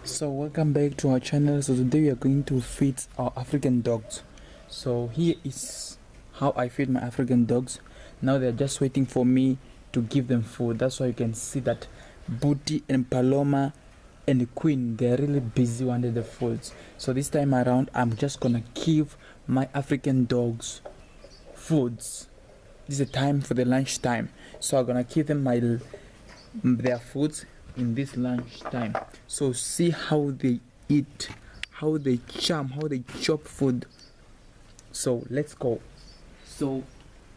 So welcome back to our channel. So today we are going to feed our African dogs. So here is how I feed my African dogs. Now they're just waiting for me to give them food. That's why you can see that Booty and Paloma and the Queen, they're really busy wanting the foods. So this time around I'm just gonna give my African dogs foods. This is the time for the lunch time. So I'm gonna give them their foods in this lunch time. So see how they eat, how they how they chop food. So let's go. So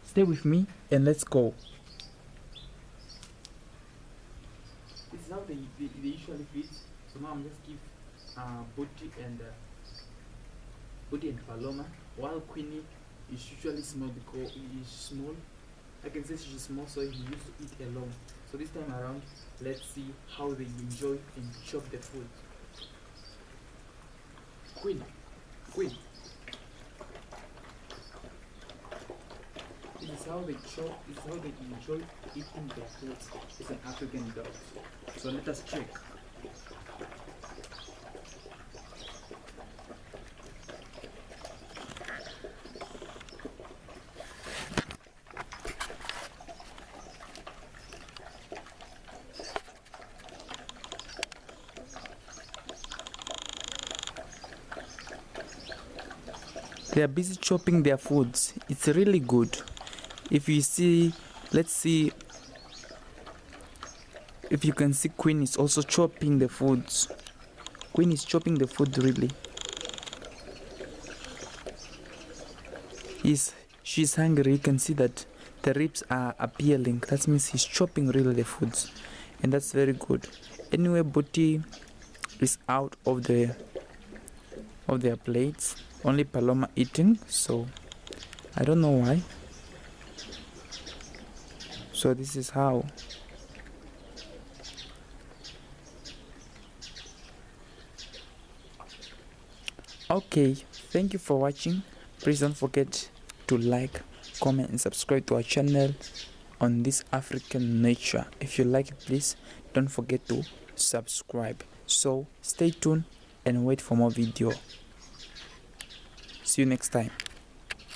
stay with me and let's go. This is how they usually feed. So now I'm just give Booty and Paloma, while Queenie is usually small because he is small. I can say she's small, so he used to eat alone. So this time around, let's see how they enjoy and chop the food. Queen. This is how they chop, this is how they enjoy eating the food. It's an African dog. So let us check. They are busy chopping their foods. It's really good. If you see, let's see if you can see, Queen is also chopping the foods. Queen is chopping the food really. She's hungry. You can see that the ribs are appealing. That means he's chopping really the foods, and that's very good. Anyway, Booty is out of their plates. Only Paloma eating, so I don't know why. So this is how. Okay, thank you for watching. Please don't forget to like, comment and subscribe to our channel on this African nature. If you like it, please don't forget to subscribe. So stay tuned and wait for more video. See you next time.